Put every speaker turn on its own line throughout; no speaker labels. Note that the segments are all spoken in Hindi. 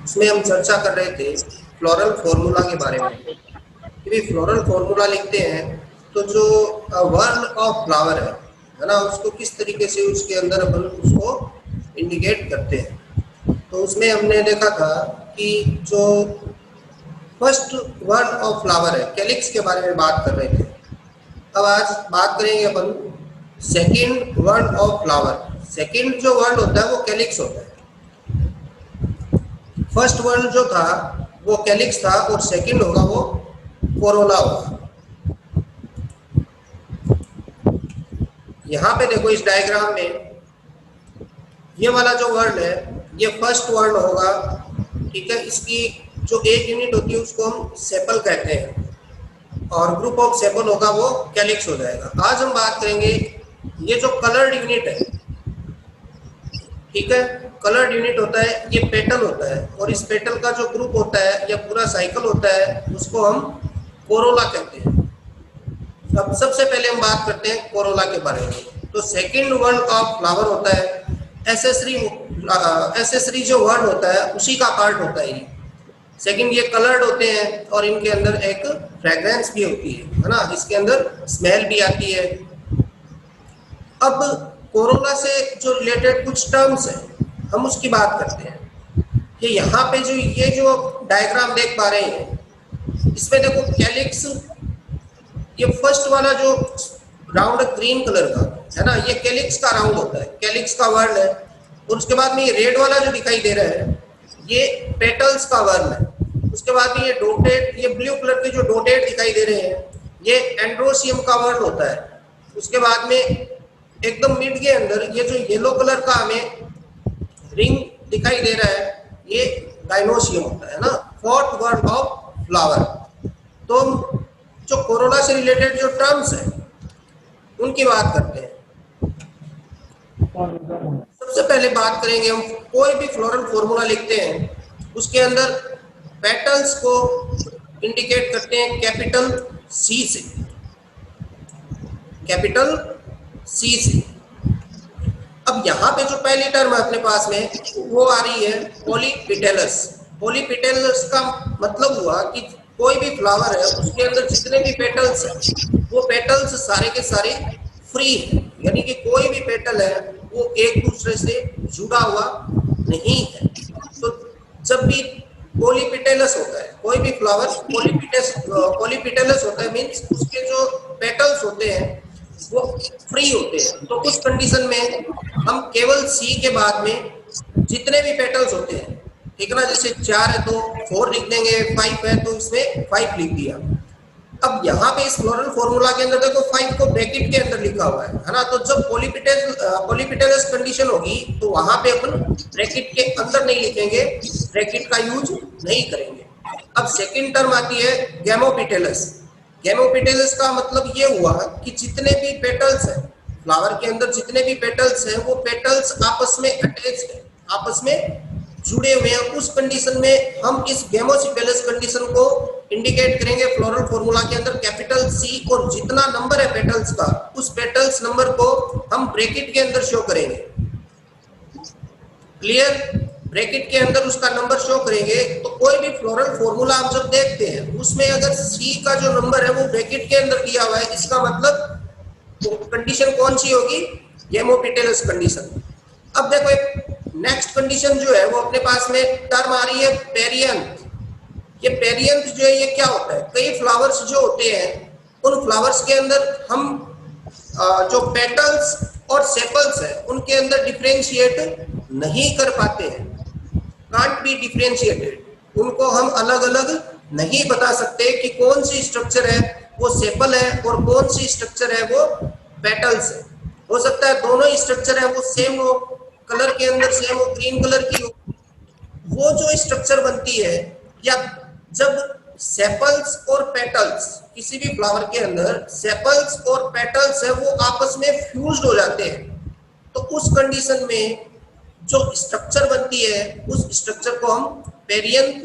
उसमें हम चर्चा कर रहे थे फ्लोरल फॉर्मूला के बारे में। यदि फ्लोरल फॉर्मूला लिखते हैं तो जो वर्न ऑफ फ्लावर है ना, उसको किस तरीके से उसके अंदर अपन उसको इंडिकेट करते हैं। तो उसमें हमने देखा था कि जो फर्स्ट वर्न ऑफ फ्लावर है कैलिक्स के बारे में बात कर रहे थे। अब आज बात करेंगे अपन सेकंड वर्न ऑफ फ्लावर। सेकंड जो वर्न होता है वो कैलिक्स होता है। फर्स्ट वर्न जो था वो कैलिक्स था और सेकंड होगा वो कोरोला होगा। यहां पे देखो इस डायग्राम में ये वाला जो वर्ण है ये फर्स्ट वर्ण होगा, ठीक है। इसकी जो एक यूनिट होती है उसको हम सेपल कहते हैं और ग्रुप ऑफ सेपल होगा वो कैलिक्स हो जाएगा। आज हम बात करेंगे ये जो कलर्ड यूनिट है, ठीक है, कलर्ड यूनिट होता है, ये पेटल होता है और इस पेटल का जो ग्रुप होता है या पूरा साइकिल होता है उसको हम कोरोला कहते हैं। अब सबसे पहले हम बात करते हैं कोरोला के बारे में। तो सेकंड वर्ड ऑफ फ्लावर होता है एसेसरी जो वर्ड होता है उसी का पार्ट होता है ये। सेकंड ये कलर्ड होते हैं और इनके अंदर एक फ्रेग्रेंस भी होती है ना, इसके अंदर स्मेल भी आती है। अब कोरोला से जो रिलेटेड कुछ टर्म्स हैं हम उसकी बात करते हैं कि यहाँ पे जो डायग्राम देख पा रहे हैं इसमें देखो कैलिक्स, ये फर्स्ट वाला जो राउंड ग्रीन कलर का है ना, ये कैलिक्स का राउंड होता है, कैलिक्स का वर्ण है। और उसके बाद में ये रेड वाला जो दिखाई दे रहा है ये पेटल्स का वर्ण है। उसके बाद में ये डोटेड, ये ब्लू कलर के जो डोटेड दिखाई दे रहे हैं ये एंड्रोसियम का वर्ण होता है। उसके बाद में एकदम मिड के अंदर ये जो येलो कलर का हमें रिंग दिखाई दे रहा है ये गाइनोसियम होता है ना, फोर्थ वर्ड ऑफ फ्लावर। तो जो कोरोला से रिलेटेड जो टर्म्स है उनकी बात करते हैं। सबसे पहले बात करेंगे हम, कोई भी फ्लोरल फॉर्मूला लिखते हैं उसके अंदर पेटल्स को इंडिकेट करते हैं कैपिटल सी से, कैपिटल सी से। अब यहाँ पे जो पहली टर्म है अपने पास में वो आ रही है पॉलीपेटलस। पॉलीपेटलस का मतलब हुआ कि कोई भी फ्लावर है उसके अंदर जितने भी पेटल्स हैं वो पेटल्स सारे के सारे फ्री है, यानी कि कोई भी पेटल है वो एक दूसरे से जुड़ा हुआ नहीं है। तो जब भी पॉलीपेटलस होता है, कोई भी फ्लावर पॉलीपेटलस होता है, मीन्स उसके जो पेटल्स होते हैं वो फ्री होते हैं। तो उस कंडीशन में हम केवल सी के बाद में जितने भी पेटल्स होते हैं, ठीक है ना, जैसे 4 है तो 4 लिख देंगे, 5 है तो इसमें 5 लिख दिया। अब यहाँ पे इस फ्लोरल फॉर्मूला के अंदर देखो 5 को ब्रैकेट के अंदर लिखा हुआ है ना। तो जब पॉलीपेटलस कंडीशन होगी तो वहां पे अपन ब्रैकेट के अंदर नहीं लिखेंगे, ब्रैकेट का यूज नहीं करेंगे। अब सेकंड टर्म आती है गैमोपेटलस। गैमोपेटलस का मतलब ये हुआ कि जितने भी पेटल्स हैं फ्लावर के अंदर, जितने भी पेटल्स हैं वो पेटल्स आपस में अटैच्ड है, आपस में जुड़े हुए हैं। उस कंडीशन में हम इस गैमोपेटलस कंडीशन को इंडिकेट करेंगे फ्लोरल फॉर्मूला के अंदर कैपिटल सी, और जितना नंबर है पेटल्स का उस पेटल्स नंबर को हम ब्रैकेट के अंदर शो करेंगे। क्लियर? ब्रैकेट के अंदर उसका नंबर शो करेंगे। तो कोई भी फ्लोरल फॉर्मूला हम जब देखते हैं उसमें अगर सी का जो नंबर है वो ब्रैकेट के अंदर दिया हुआ है, इसका मतलब तो कंडीशन कौन सी होगी? Gamopetalous condition. अब देखो एक नेक्स्ट कंडीशन जो है वो अपने पास में टर्म आ रही है पेरियंथ। ये पेरियंथ जो है ये क्या होता है? कई फ्लावर्स जो होते हैं उन फ्लावर्स के अंदर हम जो पेटल्स और सेपल्स है उनके अंदर डिफरेंशिएट नहीं कर पाते हैं, कांट बी डिफरेंशिएटेड। उनको हम अलग अलग नहीं बता सकते कि कौन सी स्ट्रक्चर है वो सेपल है और कौन सी स्ट्रक्चर है वो पेटल्स है। हो सकता है दोनों ही स्ट्रक्चर है वो सेम हो, कलर के अंदर सेम हो, ग्रीन कलर की हो। वो जो स्ट्रक्चर बनती है, या जब सेपल्स और पेटल्स किसी भी फ्लावर के अंदर सेपल्स और पेटल्स है वो आपस में फ्यूज्ड हो जाते हैं, तो उस कंडीशन में जो स्ट्रक्चर बनती है उस स्ट्रक्चर को हम पेरियंथ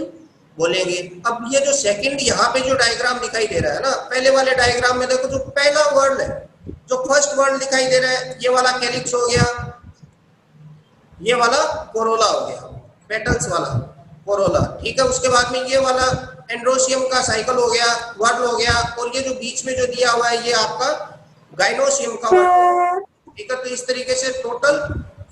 बोलेंगे। अब ये जो सेकंड यहाँ पे जो डायग्राम दिखाई दे रहा है ना, पहले वाले डायग्राम में देखो जो पहला वर्ड है, जो फर्स्ट वर्ड दिखाई दे रहा है, ये वाला कैलिक्स हो गया, ये वाला कोरोला हो गया, पेटल्स वाला कोरोला, ठीक है। उसके बाद में ये वाला एंड्रोशियम का साइकिल हो गया, वर्ड हो गया, और ये जो बीच में जो दिया हुआ है ये आपका गाइनोशियम का वर्ड, ठीक है। तो इस तरीके से टोटल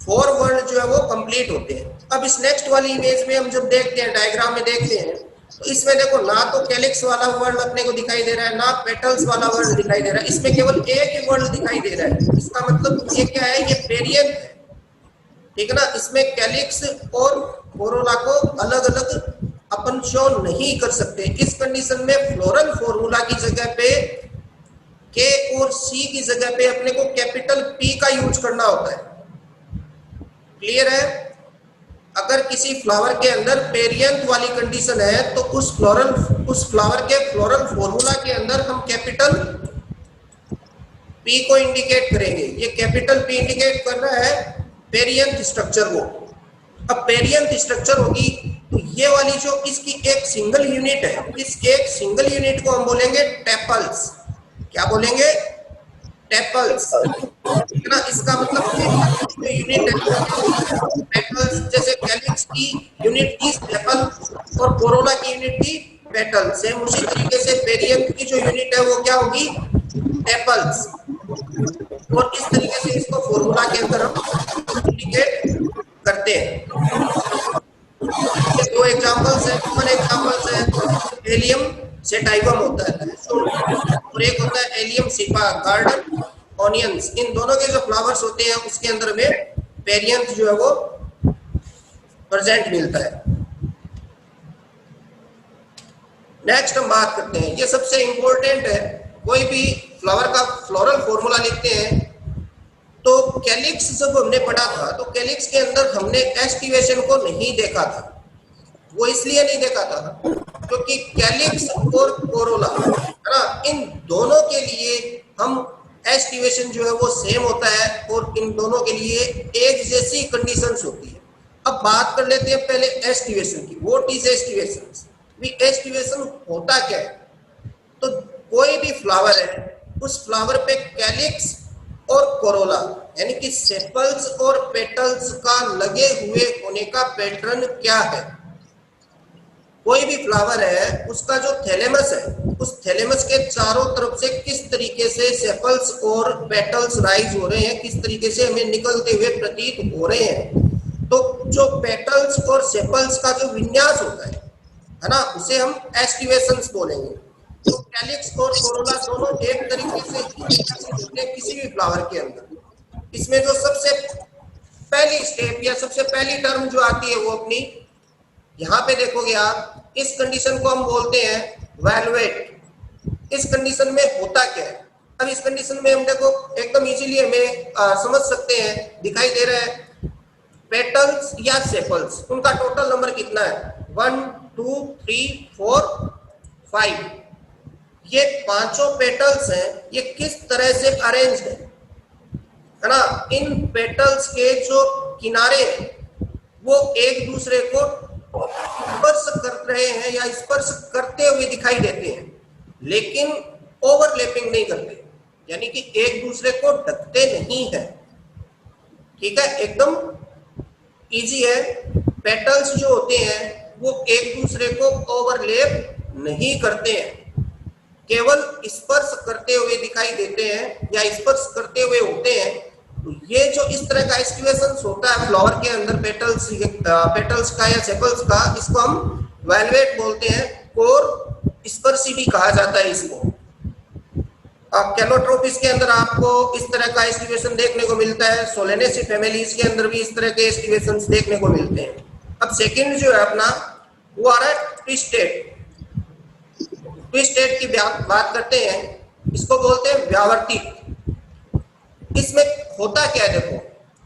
4 वर्ड जो है वो कंप्लीट होते हैं। अब इस नेक्स्ट वाली इमेज में हम जब देखते हैं, डायग्राम में देखते हैं, तो इसमें देखो ना तो कैलिक्स वाला वर्ड अपने को दिखाई दे रहा है, ना पेटल्स वाला वर्ड दिखाई दे रहा है, इसमें केवल एक ही वर्ड दिखाई दे रहा है। इसका मतलब ये क्या है, ये पेरियंथ है, ठीक है ना। इसमें कैलिक्स और कोरोला को अलग अलग अपन शो नहीं कर सकते। इस कंडीशन में फ्लोरल फॉर्मूला की जगह पे के और सी की जगह पे अपने को कैपिटल पी का यूज करना होता है। क्लियर है? अगर किसी फ्लावर के अंदर पेरियंथ वाली कंडीशन है तो उस फ्लावर के फ्लोरल फॉर्मूला के अंदर हम कैपिटल पी को इंडिकेट करेंगे। ये कैपिटल पी इंडिकेट कर रहा है पेरियंथ स्ट्रक्चर को। अब पेरियंथ स्ट्रक्चर होगी तो ये वाली जो इसकी एक सिंगल यूनिट है, इस एक सिंगल यूनिट को हम बोलेंगे टेपल्स। क्या बोलेंगे? टेपल्स, ठीक है ना। इसका मतलब जो यूनिट है पेटल्स, जैसे कैलिक्स की यूनिट थी टेपल और कोरोला की यूनिट थी पेटल। सेम उसी तरीके से पेरियंथ की जो यूनिट है वो क्या होगी? टेपल्स। और इस तरीके से इसको फॉर्मूला के अंदर हम इंडिकेट करते हैं। ये दो एग्जांपल्स है, कॉमन एग्जांपल्स है। एलियम सेटाइवम होता है और एक होता है एलियम सिपा गार्डन ऑनियंस। इन दोनों के जो फ्लावर्स होते हैं उसके अंदर में पेरियंथ जो है वो प्रेजेंट मिलता है। नेक्स्ट हम बात करते हैं, ये सबसे इंपॉर्टेंट है। कोई भी फ्लावर का फ्लोरल फॉर्मूला लिखते हैं तो कैलिक्स जब हमने पढ़ा था तो कैलिक्स के अंदर हमने एस्टिवेशन को नहीं देखा था। वो इसलिए नहीं देखा था क्योंकि कैलिक्स और कोरोला, है ना, इन दोनों के लिए हम एस्टिवेशन जो है वो सेम होता है और इन दोनों के लिए एक जैसी कंडीशंस होती है। अब बात कर लेते हैं पहले एस्टिवेशन की। What is aestivation? एस्टिवेशन होता क्या है? तो कोई भी फ्लावर है उस फ्लावर पे कैलिक्स और कोरोला यानी कि सेपल्स और पेटल्स का लगे हुए होने का पैटर्न क्या है। कोई भी फ्लावर है उसका जो थैलेमस है उस थैलेमस के चारों तरफ से किस तरीके से सेपल्स और पेटल्स राइज हो रहे हैं, किस तरीके से हमें निकलते हुए प्रतीत हो रहे हैं। तो जो पेटल्स और सेपल्स का जो विन्यास होता है ना, उसे हम एस्टिवेशंस बोलेंगे। तो कैलिक्स और कोरोला दोनों एक तरीके से होते हैं किसी भी फ्लावर के अंदर। इसमें जो सबसे पहली स्टेप या सबसे पहली टर्म जो आती है वो अपनी यहाँ पे देखोगे आप, इस कंडीशन को हम बोलते हैं वेलवेट। इस कंडीशन में होता क्या है? अब इस कंडीशन में हम देखो एकदम इजीली हमें समझ सकते हैं, दिखाई दे रहा है पेटल्स या सेपल्स, उनका टोटल नंबर कितना है? 1 2 3 4 5। ये पांचों पेटल्स हैं, ये किस तरह से अरेंज है ना। इन पेटल्स के जो किनारे हैं वो एक दूसरे को स्पर्श कर रहे हैं या स्पर्श करते हुए दिखाई देते हैं, लेकिन ओवरलैपिंग नहीं करते, यानी कि एक दूसरे को ढकते नहीं है। ठीक है, एकदम इजी है। पेटल्स जो होते हैं वो एक दूसरे को ओवरलैप नहीं करते हैं, केवल स्पर्श करते हुए दिखाई देते हैं या स्पर्श करते हुए होते हैं। तो ये जो इस तरह का एस्टिवेशंस होता है फ्लावर के अंदर पेटल्स का या सेपल्स का, इसको हम वेलवेट बोलते हैं और स्पर्शी भी कहा जाता है इसको। कैलोट्रोपिस के अंदर आपको इस तरह का एस्टिवेशन देखने को मिलता है। सोलेनेसी फैमिलीज के अंदर भी इस तरह के एस्टिवेशंस देखने को मिलते हैं। अब सेकंड जो है अपना वो आ रहा है ट्विस्टेड। ट्विस्टेड की बात करते हैं, इसको बोलते हैं व्यावर्तित। इसमें होता क्या है? देखो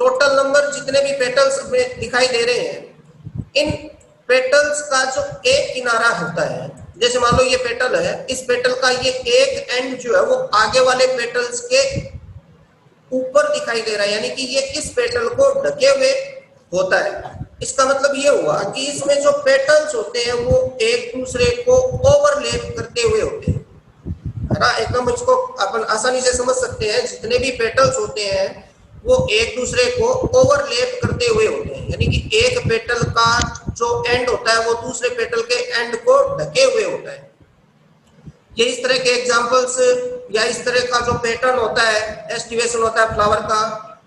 टोटल नंबर जितने भी पेटल्स में दिखाई दे रहे हैं, इन पेटल्स का जो एक किनारा होता है, जैसे मान लो ये पेटल है, इस पेटल का ये एक एंड जो है वो आगे वाले पेटल्स के ऊपर दिखाई दे रहा है, यानी कि ये इस पेटल को ढके हुए होता है। इसका मतलब ये हुआ कि इसमें जो पेटल्स होते हैं वो एक दूसरे को ओवरलैप करते हुए होते हैं, है ना। एकदम इसको अपन आसानी से समझ सकते हैं, जितने भी पेटल्स होते हैं वो एक दूसरे को ओवरलैप करते हुए होते हैं, यानी कि एक पेटल का जो एंड होता है वो दूसरे पेटल के एंड को ढके हुए होता है। ये इस तरह के एग्जांपल्स या इस तरह का जो पैटर्न होता है, एस्टिवेशन होता है फ्लावर का,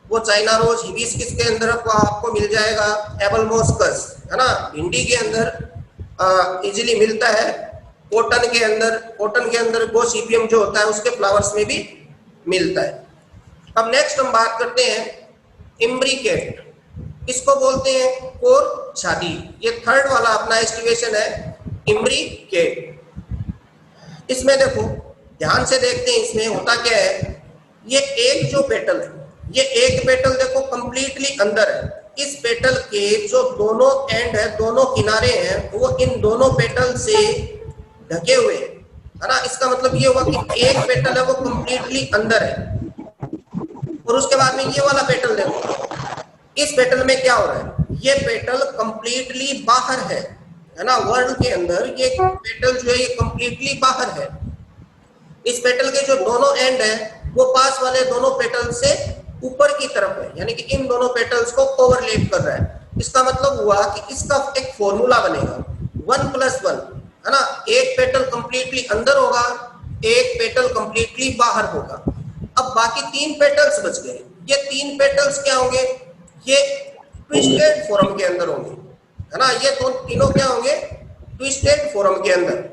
वो चाइना रोज, हिबिस्कस के अंदर आपको मिल जाएगा, एबल मॉस्कस है ना, भिंडी के अंदर इजीली मिलता है, कॉटन के अंदर गोसिपियम जो होता है उसके फ्लावर्स में भी मिलता है। अब नेक्स्ट हम बात करते हैं इम्ब्रिकेट, इसको बोलते हैं कोर छाती। ये थर्ड वाला अपना एस्टिवेशन है, इम्ब्रिकेट। इसमें देखो ध्यान से देखते हैं, इसमें होता क्या है, ये एक जो पेटल है, ये एक पेटल देखो कंप्लीटली अंदर है, इस पेटल के जो दोनों एंड है, दोनों किनारे हैं, वो इन दोनों पेटल से ढके हुए है ना। इसका मतलब ये हुआ कि एक पेटल है वो कंप्लीटली अंदर है, और उसके बाद में ये वाला पेटल देखो, इस पेटल में क्या हो रहा है, ये पेटल कंप्लीटली बाहर है ना, वर्ड के अंदर ये पेटल जो है ये कंप्लीटली बाहर है। इस पेटल के जो दोनों एंड है वो पास वाले दोनों पेटल से ऊपर की तरफ है, यानी कि इन दोनों पेटल्स को ओवरलैप कर रहा है। इसका मतलब हुआ कि इसका एक फॉर्मूला बनेगा 1+1 है ना, एक पेटल कंप्लीटली अंदर होगा, एक पेटल कंप्लीटली बाहर होगा। अब बाकी 3 पेटल्स बच गए, ये 3 पेटल्स क्या होंगे, ये ट्विस्टेड फॉर्म के अंदर होंगे है ना, ये तीनों क्या होंगे, ट्विस्टेड फॉर्म के अंदर।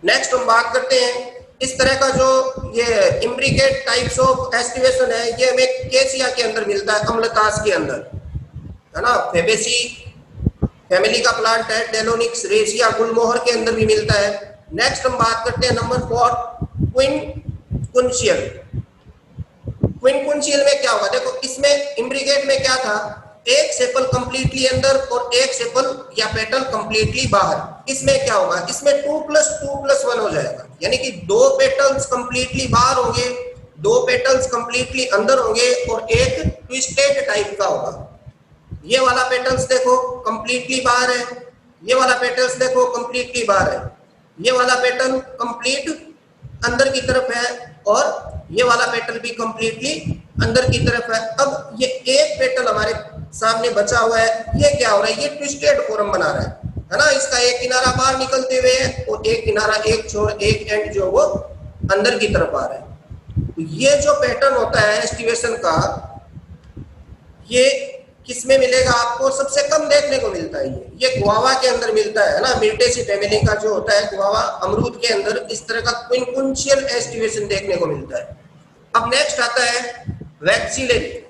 नेक्स्ट हम बात करते हैं इस तरह का जो ये इम्ब्रिकेट टाइप्स ऑफ एस्टिवेशन है, ये हमें केसिया के अंदर मिलता है, अम्लतास के अंदर है ना, फेबेसी फैमिली का प्लांट है, डेलोनिक्स रेसिया गुलमोहर के अंदर भी मिलता है। नेक्स्ट हम बात करते हैं नंबर 4, क्विनकुन्शियल। क्विनकुन्शियल में क्या होगा, देखो इसमें इम्ब्रिकेट में क्या था, एक सेपल कंप्लीटली अंदर और एक सेपल या पेटल कंप्लीटली बाहर। इसमें क्या होगा, इसमें 2+2+1 हो जाएगा, यानी कि 2 पेटल्स कंप्लीटली बाहर होंगे, 2 पेटल्स कंप्लीटली अंदर होंगे, और एक ट्विस्टेड टाइप का होगा। ये वाला पेटल्स देखो कंप्लीटली बाहर है, ये वाला पेटल्स देखो कंप्लीटली बाहर है, ये वाला पेटल कंप्लीट अंदर की तरफ है, और ये वाला पेटल भी कंप्लीटली अंदर की तरफ है। अब ये एक पेटल हमारे सामने बचा हुआ है, ये क्या हो रहा है, ये ट्विस्टेड फॉर्म बना रहा है ना, इसका एक किनारा बाहर निकलते हुए है और एक किनारा, एक छोर, एक एंड जो वो अंदर की तरफ आ रहा है। तो ये जो पैटर्न होता है एस्टिवेशन का, ये किसमें मिलेगा आपको, सबसे कम देखने को मिलता है, ये गुआवा के अंदर मिलता है ना, मिर्टेसी फैमिली का जो होता है गुआवा, अमरूद के अंदर इस तरह का क्विनकुन्शियल एस्टिवेशन देखने को मिलता है। अब नेक्स्ट आता है वैक्सिलरी।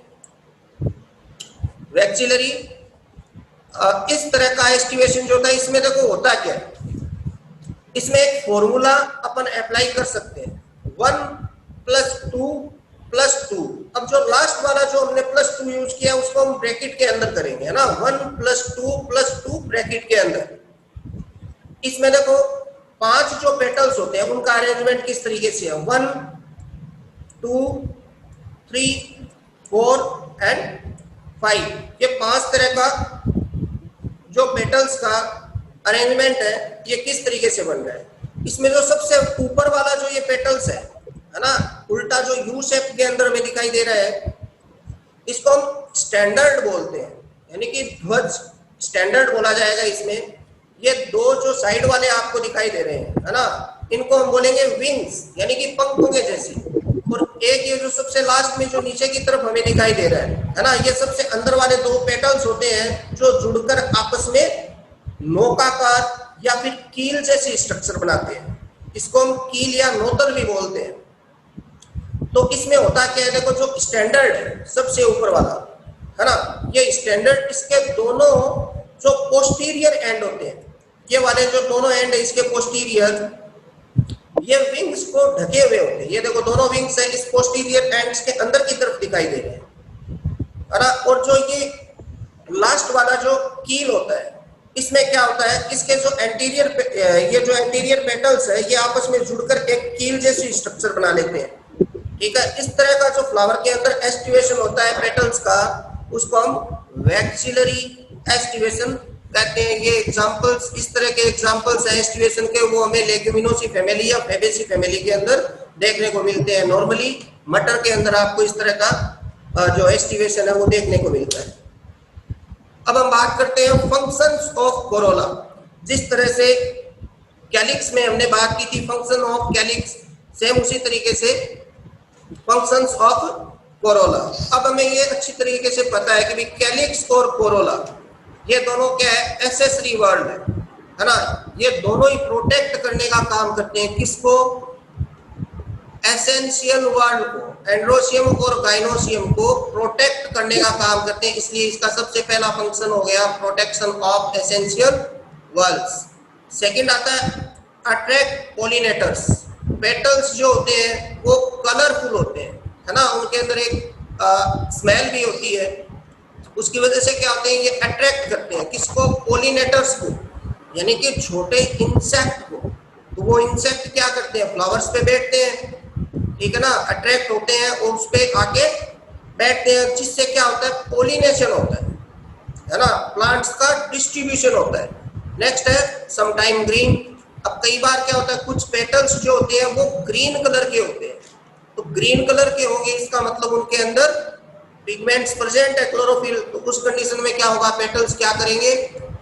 वैक्सिलरी इस तरह का एस्टिवेशन जो होता है, इसमें देखो होता क्या है, इसमें एक फॉर्मूला अपन अप्लाई कर सकते हैं, 1+2+2। अब जो लास्ट वाला जो हमने +2 यूज किया उसको हम ब्रैकेट के अंदर करेंगे है ना, 1+2+2 ब्रैकेट के अंदर। इसमें देखो 5 जो पेटल्स होते हैं उनका अरेंजमेंट किस तरीके से है, 1 2 3 4 एंड 5। ये 5 तरह का जो पेटल्स का अरेंजमेंट है ये किस तरीके से बन रहा है। इसमें जो सबसे ऊपर वाला जो ये पेटल्स है ना, उल्टा जो यू शेप के अंदर में दिखाई दे रहा है, इसको हम स्टैंडर्ड बोलते हैं, यानी कि ध्वज स्टैंडर्ड बोला जाएगा इसमें। ये 2 जो साइड वाले आपको दिखाई दे रहे हैं है ना, इनको हम बोलेंगे विंग्स, यानी कि पंखों के जैसी। और एक ये जो सबसे लास्ट में जो नीचे की तरफ हमें दिखाई दे रहा है ना, ये सबसे अंदर वाले 2 पेटल्स होते हैं जो जुड़कर आपस में नौकाकार या फिर कील जैसी स्ट्रक्चर बनाते हैं, इसको हम कील या नोतल भी बोलते हैं। तो इसमें होता क्या है, देखो जो स्टैंडर्ड है सबसे ऊपर वाला है ना, ये स्टैंडर्ड, इसके दोनों जो पोस्टीरियर एंड होते हैं, ये वाले जो दोनों एंड है इसके पोस्टीरियर, ये विंग्स को ढके हुए होते हैं। ये देखो दोनों विंग्स है इस पोस्टीरियर एंड्स के अंदर की तरफ दिखाई दे रहे हैं है ना। और जो ये लास्ट वाला जो कील होता है, इसमें क्या होता है, इसके जो एंटीरियर ये जो एंटीरियर पेटल्स है ये आपस में जुड़कर एक कील जैसी स्ट्रक्चर बना लेते हैं, ठीक है। इस तरह का जो फ्लावर के अंदर एस्टिवेशन होता है पेटल्स का, उसको हम वैक्सिलरी एस्टिवेशन कहते हैं। ये एग्जांपल्स, इस तरह के एग्जांपल्स है एस्टिवेशन के, वो हमें लेग्यूमिनोसी फैमिली या फेबेसी फैमिली के अंदर देखने को मिलते हैं। नॉर्मली मटर के अंदर आपको इस तरह का जो एस्टिवेशन है वो देखने को मिलता है। अब हम बात करते हैं फंक्शंस ऑफ कोरोला। जिस तरह से कैलिक्स में हमने बात की थी फंक्शन ऑफ कैलिक्स, सेम उसी तरीके से फंक्शंस ऑफ कोरोला। अब हमें ये अच्छी तरीके से पता है कि भी कैलिक्स और कोरोला ये दोनों क्या है, एसेसरी वर्ड है ना। ये दोनों ही प्रोटेक्ट करने का काम करते हैं, किसको, एसेंशियल वर्ड को, एंड्रोसियम और गाइनोसियम को प्रोटेक्ट करने का काम करते हैं। इसलिए इसका सबसे पहला फंक्शन हो गया protection of essential words. Second आता है अट्रैक्ट पॉलिनेटर्स। पेटल्स जो होते हैं वो कलरफुल होते हैं, है ना, उनके अंदर एक स्मेल भी होती है, उसकी वजह से क्या होते हैं, ये अट्रैक्ट करते हैं किसको, पॉलिनेटर्स को, यानी कि छोटे इंसेक्ट को। तो वो इंसेक्ट क्या करते हैं, फ्लावर्स पे बैठते हैं, ठीक है ना, अट्रैक्ट होते हैं और उस पे आके बैठते हैं, जिससे क्या होता है, पॉलिनेशन होता है ना, प्लांट्स का डिस्ट्रीब्यूशन होता है। नेक्स्ट है समटाइम ग्रीन। अब कई बार क्या होता है, कुछ पेटल्स जो होते हैं वो ग्रीन कलर के होते हैं, तो ग्रीन कलर के होंगे इसका मतलब उनके अंदर पिगमेंट्स प्रेजेंट है, क्लोरोफिल। तो उस कंडीशन में क्या होगा, पेटल्स क्या करेंगे,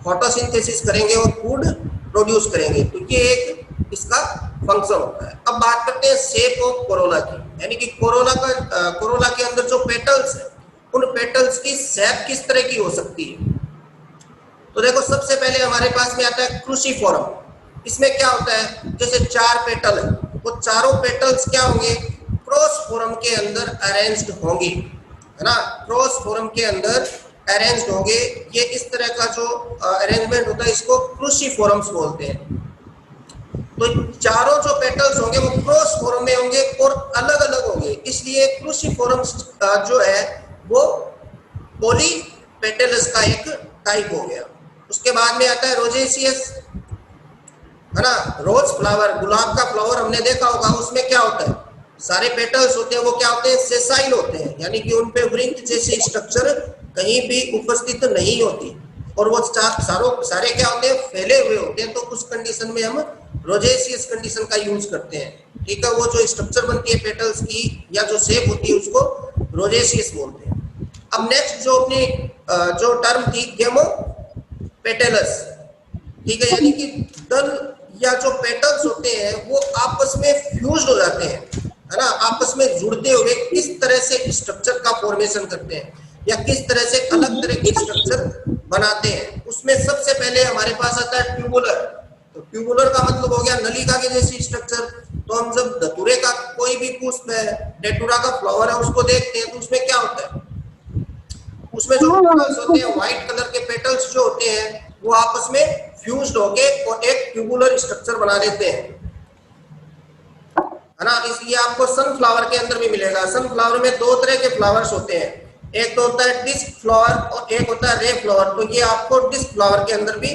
फोटोसिंथेसिस करेंगे और फूड प्रोड्यूस करेंगे। तो ये एक इसका फंक्शन होता है। अब बात करते हैं शेप ऑफ कोरोला की, यानी कि कोरोला के अंदर जो पेटल्स है उन पेटल्स की शेप किस तरह की हो सकती है। तो देखो सबसे पहले हमारे पास में आता है क्रूसीफोरम। इसमें क्या होता है, जैसे 4 पेटल है, वो चारों पेटल्स क्या होंगे, क्रॉस फॉर्म के अंदर अरेंज्ड होंगे, है ना, क्रॉस फॉर्म के अंदर अरेंज्ड होंगे। ये इस तरह का जो अरेंजमेंट होता है इसको क्रूसीफोरम्स बोलते हैं। तो चारों जो पेटल्स होंगे वो क्रॉस फॉर्म में होंगे और अलग अलग होंगे, इसलिए क्रूसीफोरम्स जो है वो पॉलीपेटल्स का एक टाइप हो गया। उसके बाद में आता है रोजेसियस, है ना, रोज फ्लावर, गुलाब का फ्लावर हमने देखा होगा, उसमें क्या होता है, सारे पेटल्स होते हैं वो क्या होते हैं, सेसाइल होते हैं, यानी कि उन पे वृंत जैसी स्ट्रक्चर कहीं भी उपस्थित नहीं होती और वो सारे क्या होते हैं, फैले हुए होते हैं। तो उस कंडीशन में हम रोजेसियस कंडीशन का यूज करते हैं, ठीक है। वो जो स्ट्रक्चर बनती है पेटल्स की या जो शेप होती है उसको रोजेसियस बोलते हैं। अब नेक्स्ट जो अपनी जो टर्म थी गेमो पेटेलस, ठीक है, यानी कि दल या जो पेटल्स होते हैं वो आपस में फ्यूज्ड हो जाते हैं, है ना, आपस में जुड़ते हुए किस तरह से स्ट्रक्चर का फॉर्मेशन करते हैं या किस तरह से अलग तरह की स्ट्रक्चर बनाते हैं। उसमें सबसे पहले हमारे पास आता है ट्यूबुलर। तो ट्यूबुलर का मतलब हो गया नलिका के जैसी स्ट्रक्चर। तो हम जब धतूरे का कोई भी पुष्प है, डेटुरा का फ्लावर है, उसको देखते हैं तो उसमें क्या होता है, उसमें जो पेटल्स होते हैं, व्हाइट कलर के पेटल्स जो होते हैं वो आपस में फ्यूज्ड होके और एक ट्यूबुलर स्ट्रक्चर बना लेते हैं, है ना। इसलिए आपको सनफ्लावर के अंदर भी मिलेगा। सनफ्लावर में 2 तरह के फ्लावर्स होते हैं, एक तो होता है डिस्क फ्लावर और एक होता है रे फ्लावर। तो ये आपको डिस्क फ्लावर के अंदर भी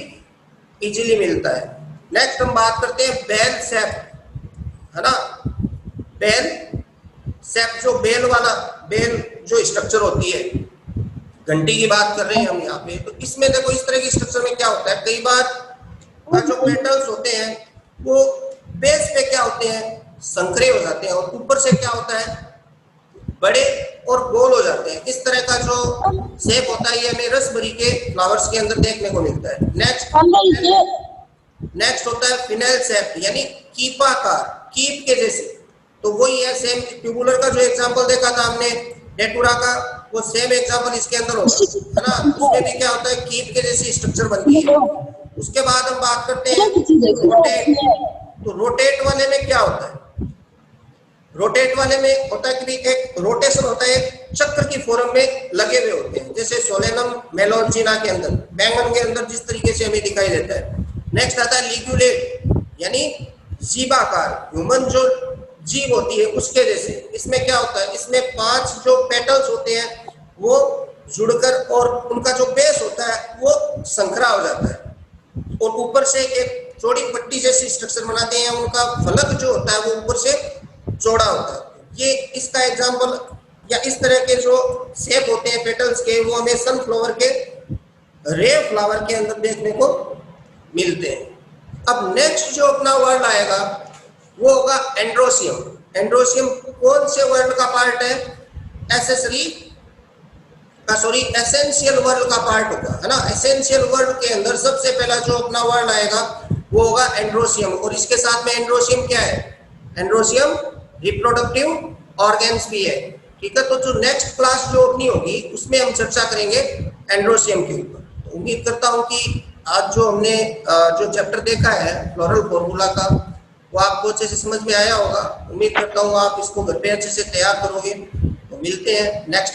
इजीली मिलता है। नेक्स्ट हम बात करते हैं बेल शेप, है ना, बेल शेप, जो बेल वाला, बेल जो स्ट्रक्चर होती है, घंटी की बात कर रहे हैं हम यहाँ पे। तो इसमें देखो इस तरह की स्ट्रक्चर में क्या होता है, कई बार जो पेटल्स होते हैं वो बेस पे क्या होते हैं, संकरे हो जाते हैं और ऊपर से क्या होता है, बड़े और गोल हो जाते हैं। इस तरह का जो शेप होता है ये हमें रसबेरी के फ्लावर्स के अंदर देखने को मिलता है। नेक्स्ट होता है फिनेल शेप, यानी कीपाकार, कीप के जैसे। तो वही है सेम, ट्यूबुलर का जो एग्जांपल देखा था हमने डेटुरा का, वो सेम एग्जांपल इसके अंदर होता है ना। उसमें भी क्या होता है, कीप के जैसी स्ट्रक्चर बनती है। उसके बाद हम बात करते हैं रोटेट। तो रोटेट वाले में क्या होता है, रोटेट वाले में होता है कि एक रोटेशन होता है, एक चक्र की फॉर्म में लगे हुए होते हैं, जैसे सोलेनम मेलोंजिना के अंदर, बैंगन के अंदर जिस तरीके से हमें दिखाई देता है। नेक्स्ट आता है लिग्यूलेट, यानी जीवाकार, ह्यूमन जो जीव होती है उसके जैसे। इसमें क्या होता है, इसमें 5 जो पेटल्स होते हैं वो जुड़कर और उनका जो बेस होता है वो संकरा हो जाता है और ऊपर से एक चौड़ी पट्टी जैसी स्ट्रक्चर बनाते हैं। उनका फलक जो होता है वो ऊपर से चौड़ा होता है। ये इसका एग्जांपल या इस तरह के जो शेप होते हैं पेटल्स के, वो हमें सनफ्लावर के रे फ्लावर के अंदर देखने को मिलते हैं। अब नेक्स्ट जो अपना वर्ड आएगा वो होगा एंड्रोसियम। एंड्रोसियम कौन से वर्ड का पार्ट है, एसेसरी सॉरी एसेंशियल वर्ड का पार्ट होगा, है ना। एसेंशियल वर्ड के अंदर सबसे पहला जो अपना वर्ड आएगा वो होगा एंड्रोसियम, और इसके साथ में एंड्रोसियम क्या है, एंड्रोसियम रिप्रोडक्टिव ऑर्गन्स भी है, ठीक है। तो जो नेक्स्ट क्लास जो अपनी होगी उसमें हम चर्चा करेंगे एंड्रोसियम के ऊपर। तो उम्मीद करता हूँ कि आज जो हमने जो चैप्टर देखा है फ्लोरल फॉर्मूला का, वो आपको अच्छे से समझ में आया होगा। उम्मीद करता हूँ आप इसको घर पे अच्छे से तैयार करोगे। तो मिलते हैं नेक्स्ट